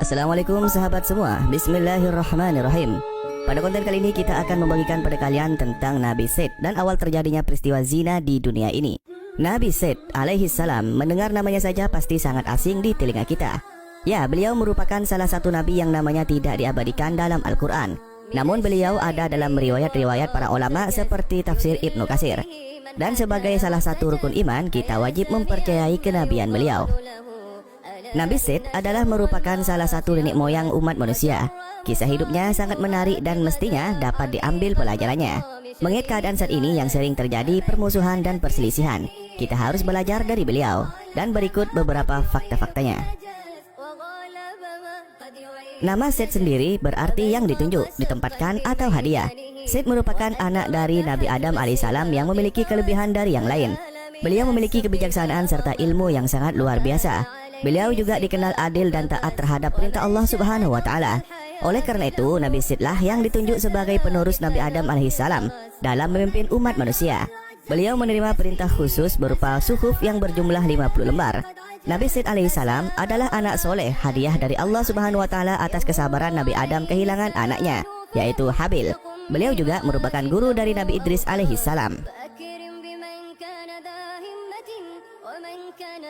Assalamualaikum sahabat semua. Bismillahirrahmanirrahim. Pada konten kali ini kita akan membagikan pada kalian tentang Nabi Set dan awal terjadinya peristiwa zina di dunia ini. Nabi Set alaihi salam, mendengar namanya saja pasti sangat asing di telinga kita. Ya, beliau merupakan salah satu nabi yang namanya tidak diabadikan dalam Al-Quran. Namun beliau ada dalam riwayat-riwayat para ulama seperti tafsir Ibnu Katsir. Dan sebagai salah satu rukun iman, kita wajib mempercayai kenabian beliau. Nabi Set adalah merupakan salah satu nenek moyang umat manusia. Kisah hidupnya sangat menarik dan mestinya dapat diambil pelajarannya. Mengingat keadaan saat ini yang sering terjadi permusuhan dan perselisihan, kita harus belajar dari beliau. Dan berikut beberapa fakta-faktanya. Nama Set sendiri berarti yang ditunjuk, ditempatkan atau hadiah. Set merupakan anak dari Nabi Adam alaihissalam yang memiliki kelebihan dari yang lain. Beliau memiliki kebijaksanaan serta ilmu yang sangat luar biasa. Beliau juga dikenal adil dan taat terhadap perintah Allah Subhanahu wa Ta'ala. Oleh karena itu, Nabi Set lah yang ditunjuk sebagai penerus Nabi Adam alaihissalam dalam memimpin umat manusia. Beliau menerima perintah khusus berupa suhuf yang berjumlah 50 lembar. Nabi Set alaihissalam adalah anak soleh, hadiah dari Allah Subhanahu wa Ta'ala atas kesabaran Nabi Adam kehilangan anaknya, yaitu Habil. Beliau juga merupakan guru dari Nabi Idris alaihissalam.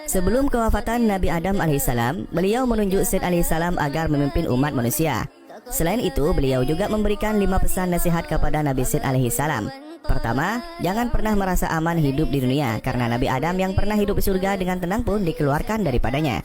Sebelum kewafatan Nabi Adam alaihissalam, beliau menunjuk Set alaihissalam agar memimpin umat manusia. Selain itu, beliau juga memberikan 5 pesan nasihat kepada Nabi Set alaihissalam. Pertama, jangan pernah merasa aman hidup di dunia, karena Nabi Adam yang pernah hidup di surga dengan tenang pun dikeluarkan daripadanya.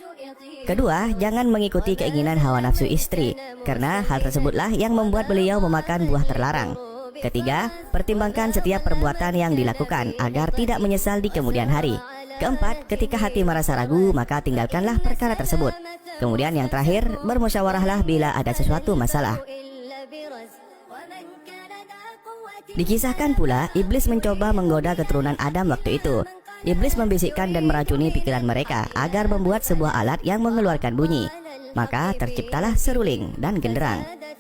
Kedua, jangan mengikuti keinginan hawa nafsu istri, karena hal tersebutlah yang membuat beliau memakan buah terlarang. Ketiga, pertimbangkan setiap perbuatan yang dilakukan agar tidak menyesal di kemudian hari. Keempat, ketika hati merasa ragu, maka tinggalkanlah perkara tersebut. Kemudian yang terakhir, bermusyawarahlah bila ada sesuatu masalah. Dikisahkan pula, iblis mencoba menggoda keturunan Adam waktu itu. Iblis membisikkan dan meracuni pikiran mereka agar membuat sebuah alat yang mengeluarkan bunyi. Maka terciptalah seruling dan genderang.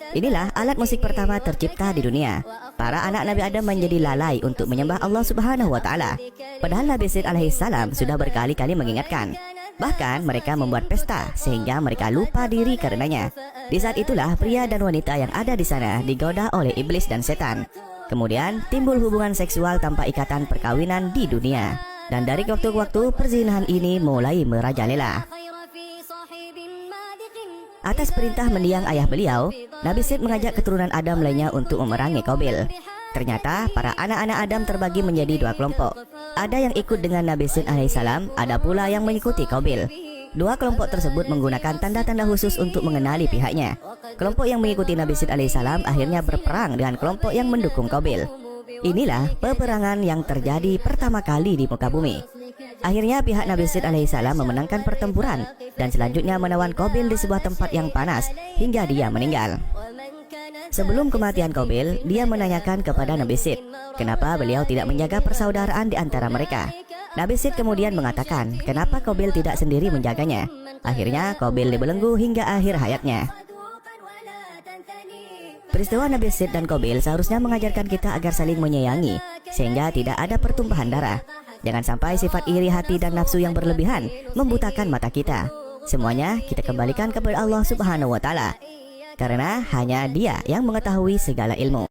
Inilah alat musik pertama tercipta di dunia. Para anak Nabi Adam menjadi lalai untuk menyembah Allah Subhanahu wa Ta'ala. Padahal Nabi Set alaihissalam sudah berkali-kali mengingatkan. Bahkan mereka membuat pesta sehingga mereka lupa diri karenanya. Di saat itulah pria dan wanita yang ada di sana digoda oleh iblis dan setan. Kemudian timbul hubungan seksual tanpa ikatan perkawinan di dunia. Dan dari waktu ke waktu perzinahan ini mulai merajalela. Atas perintah mendiang ayah beliau, Nabi Set mengajak keturunan Adam lainnya untuk memerangi Qabil. Ternyata para anak-anak Adam terbagi menjadi 2 kelompok. Ada yang ikut dengan Nabi Set alaihissalam, ada pula yang mengikuti Qabil. 2 kelompok tersebut menggunakan tanda-tanda khusus untuk mengenali pihaknya. Kelompok yang mengikuti Nabi Set alaihissalam akhirnya berperang dengan kelompok yang mendukung Qabil. Inilah peperangan yang terjadi pertama kali di muka bumi. Akhirnya pihak Nabi Set alaihissalam memenangkan pertempuran dan selanjutnya menawan Qabil di sebuah tempat yang panas hingga dia meninggal. Sebelum kematian Qabil, dia menanyakan kepada Nabi Set, kenapa beliau tidak menjaga persaudaraan di antara mereka. Nabi Set kemudian mengatakan, kenapa Qabil tidak sendiri menjaganya. Akhirnya Qabil dibelenggu hingga akhir hayatnya. Peristiwa Nabi Set dan Qabil seharusnya mengajarkan kita agar saling menyayangi, sehingga tidak ada pertumpahan darah. Jangan sampai sifat iri hati dan nafsu yang berlebihan membutakan mata kita. Semuanya kita kembalikan kepada Allah Subhanahu wa Ta'ala, karena hanya Dia yang mengetahui segala ilmu.